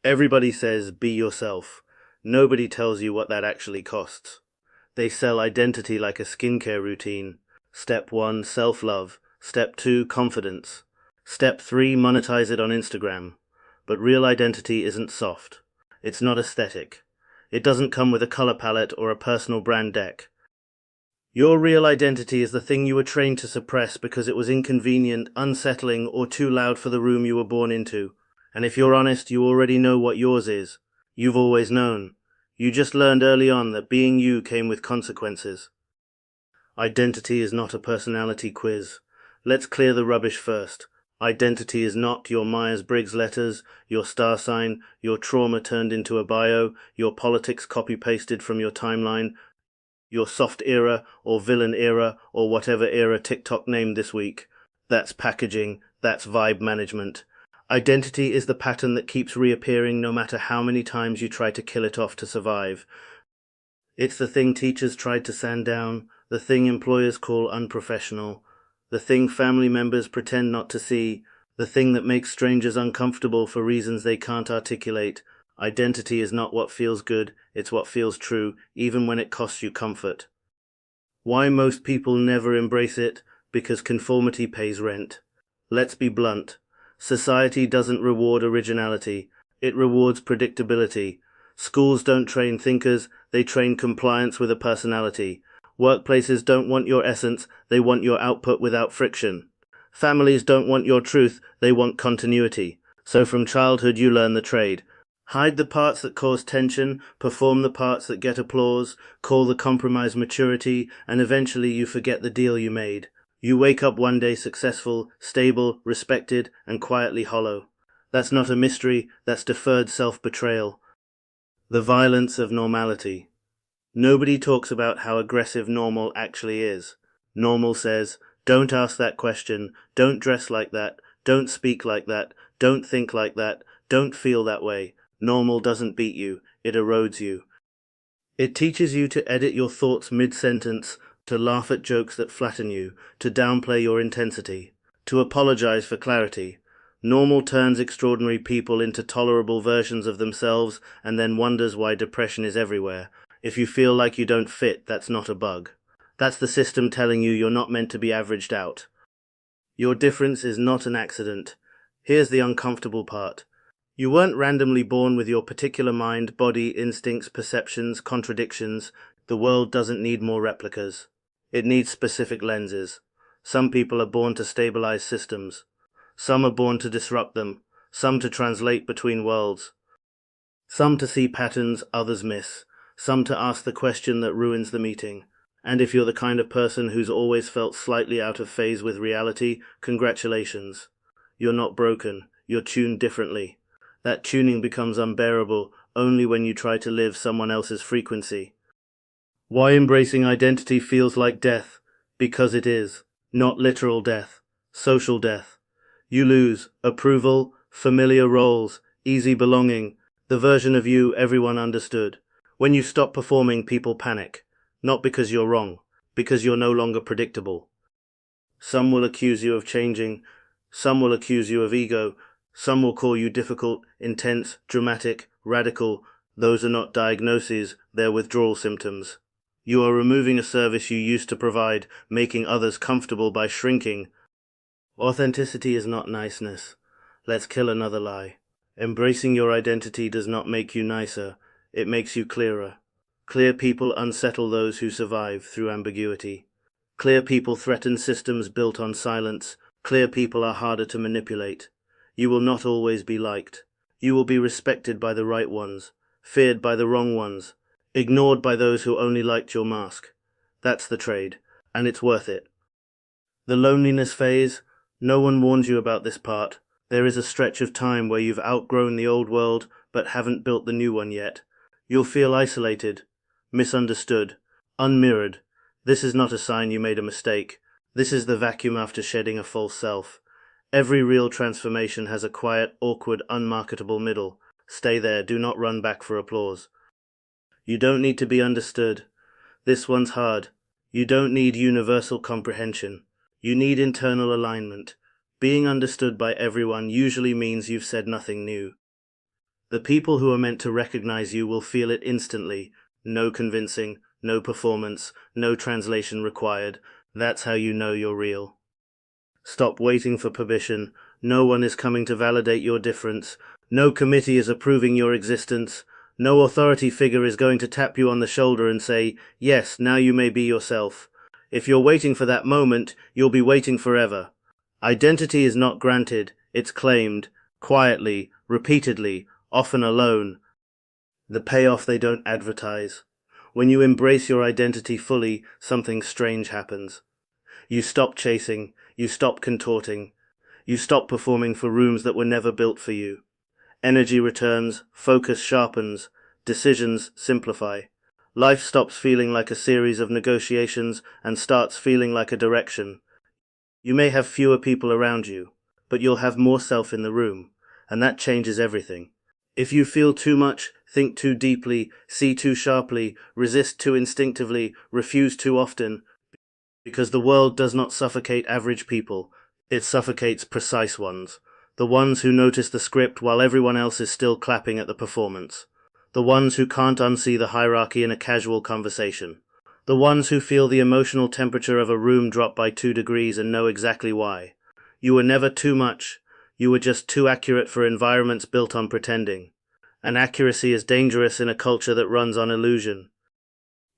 Everybody says be yourself. Nobody tells you what that actually costs. They sell identity like a skincare routine. Step 1, self-love. Step 2, confidence. Step 3, monetize it on Instagram. But real identity isn't soft. It's not aesthetic. It doesn't come with a color palette or a personal brand deck. Your real identity is the thing you were trained to suppress because it was inconvenient, unsettling, or too loud for the room you were born into. And if you're honest, you already know what yours is. You've always known. You just learned early on that being you came with consequences. Identity is not a personality quiz. Let's clear the rubbish first. Identity is not your Myers-Briggs letters, your star sign, your trauma turned into a bio, your politics copy-pasted from your timeline, your soft era or villain era or whatever era TikTok named this week. That's packaging, that's vibe management. Identity is the pattern that keeps reappearing no matter how many times you try to kill it off to survive. It's the thing teachers tried to sand down, the thing employers call unprofessional, the thing family members pretend not to see, the thing that makes strangers uncomfortable for reasons they can't articulate. Identity is not what feels good, it's what feels true, even when it costs you comfort. Why most people never embrace it? Because conformity pays rent. Let's be blunt. Society doesn't reward originality, it rewards predictability. Schools don't train thinkers, they train compliance with a personality. Workplaces don't want your essence, they want your output without friction. Families don't want your truth, they want continuity. So from childhood you learn the trade. Hide the parts that cause tension, perform the parts that get applause, call the compromise maturity, and eventually you forget the deal you made. You wake up one day successful, stable, respected, and quietly hollow. That's not a mystery, that's deferred self-betrayal. The violence of normality. Nobody talks about how aggressive normal actually is. Normal says, don't ask that question, don't dress like that, don't speak like that, don't think like that, don't feel that way. Normal doesn't beat you, it erodes you. It teaches you to edit your thoughts mid-sentence, to laugh at jokes that flatten you, to downplay your intensity, to apologize for clarity. Normal turns extraordinary people into tolerable versions of themselves and then wonders why depression is everywhere. If you feel like you don't fit, that's not a bug. That's the system telling you you're not meant to be averaged out. Your difference is not an accident. Here's the uncomfortable part. You weren't randomly born with your particular mind, body, instincts, perceptions, contradictions. The world doesn't need more replicas. It needs specific lenses. Some people are born to stabilize systems. Some are born to disrupt them. Some to translate between worlds. Some to see patterns others miss. Some to ask the question that ruins the meeting. And if you're the kind of person who's always felt slightly out of phase with reality, congratulations. You're not broken. You're tuned differently. That tuning becomes unbearable only when you try to live someone else's frequency. Why embracing identity feels like death? Because it is. Not literal death. Social death. You lose approval, familiar roles, easy belonging, the version of you everyone understood. When you stop performing, people panic. Not because you're wrong, because you're no longer predictable. Some will accuse you of changing. Some will accuse you of ego. Some will call you difficult, intense, dramatic, radical. Those are not diagnoses, they're withdrawal symptoms. You are removing a service you used to provide, making others comfortable by shrinking. Authenticity is not niceness. Let's kill another lie. Embracing your identity does not make you nicer, it makes you clearer. Clear people unsettle those who survive through ambiguity. Clear people threaten systems built on silence. Clear people are harder to manipulate. You will not always be liked. You will be respected by the right ones, feared by the wrong ones, ignored by those who only liked your mask. That's the trade, and it's worth it. The loneliness phase. No one warns you about this part. There is a stretch of time where you've outgrown the old world but haven't built the new one yet. You'll feel isolated, misunderstood, unmirrored. This is not a sign you made a mistake. This is the vacuum after shedding a false self. Every real transformation has a quiet, awkward, unmarketable middle. Stay there, do not run back for applause. You don't need to be understood. This one's hard. You don't need universal comprehension. You need internal alignment. Being understood by everyone usually means you've said nothing new. The people who are meant to recognize you will feel it instantly. No convincing, no performance, no translation required. That's how you know you're real. Stop waiting for permission. No one is coming to validate your difference. No committee is approving your existence. No authority figure is going to tap you on the shoulder and say, yes, now you may be yourself. If you're waiting for that moment, you'll be waiting forever. Identity is not granted, it's claimed, quietly, repeatedly, often alone. The payoff they don't advertise. When you embrace your identity fully, something strange happens. You stop chasing, you stop contorting, you stop performing for rooms that were never built for you. Energy returns, focus sharpens, decisions simplify. Life stops feeling like a series of negotiations and starts feeling like a direction. You may have fewer people around you, but you'll have more self in the room, and that changes everything. If you feel too much, think too deeply, see too sharply, resist too instinctively, refuse too often, because the world does not suffocate average people, it suffocates precise ones. The ones who notice the script while everyone else is still clapping at the performance. The ones who can't unsee the hierarchy in a casual conversation. The ones who feel the emotional temperature of a room drop by 2 degrees and know exactly why. You were never too much. You were just too accurate for environments built on pretending. And accuracy is dangerous in a culture that runs on illusion.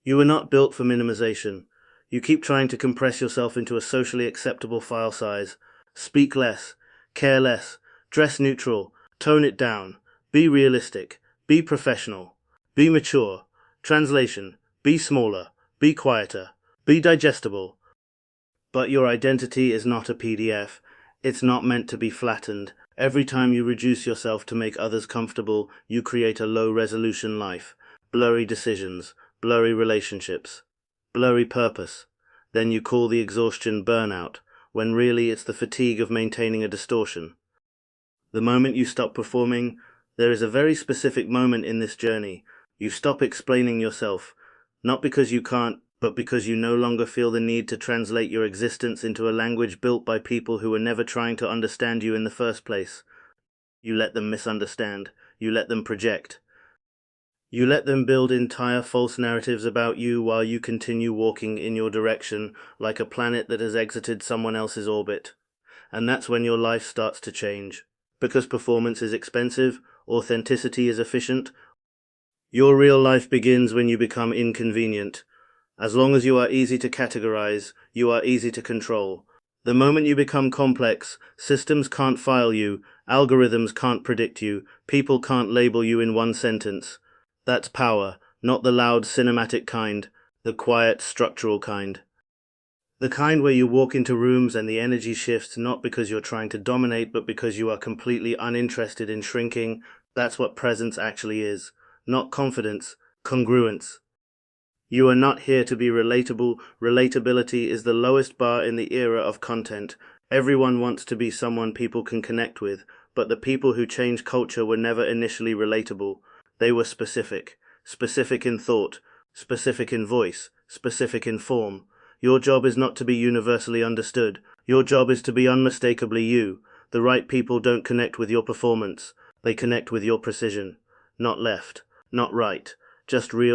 You were not built for minimization. You keep trying to compress yourself into a socially acceptable file size. Speak less, care less, dress neutral, tone it down, be realistic, be professional, be mature. Translation, be smaller, be quieter, be digestible. But your identity is not a PDF. It's not meant to be flattened. Every time you reduce yourself to make others comfortable, you create a low-resolution life. Blurry decisions, blurry relationships, blurry purpose. Then you call the exhaustion burnout, when really it's the fatigue of maintaining a distortion. The moment you stop performing, there is a very specific moment in this journey. You stop explaining yourself, not because you can't, but because you no longer feel the need to translate your existence into a language built by people who were never trying to understand you in the first place. You let them misunderstand. You let them project. You let them build entire false narratives about you while you continue walking in your direction like a planet that has exited someone else's orbit. And that's when your life starts to change. Because performance is expensive, authenticity is efficient. Your real life begins when you become inconvenient. As long as you are easy to categorize, you are easy to control. The moment you become complex, systems can't file you, algorithms can't predict you, people can't label you in one sentence. That's power, not the loud cinematic kind, the quiet structural kind. The kind where you walk into rooms and the energy shifts not because you're trying to dominate, but because you are completely uninterested in shrinking. That's what presence actually is. Not confidence, congruence. You are not here to be relatable. Relatability is the lowest bar in the era of content. Everyone wants to be someone people can connect with, but the people who change culture were never initially relatable. They were specific. Specific in thought, specific in voice, specific in form. Your job is not to be universally understood. Your job is to be unmistakably you. The right people don't connect with your performance. They connect with your precision. Not left, not right, just real.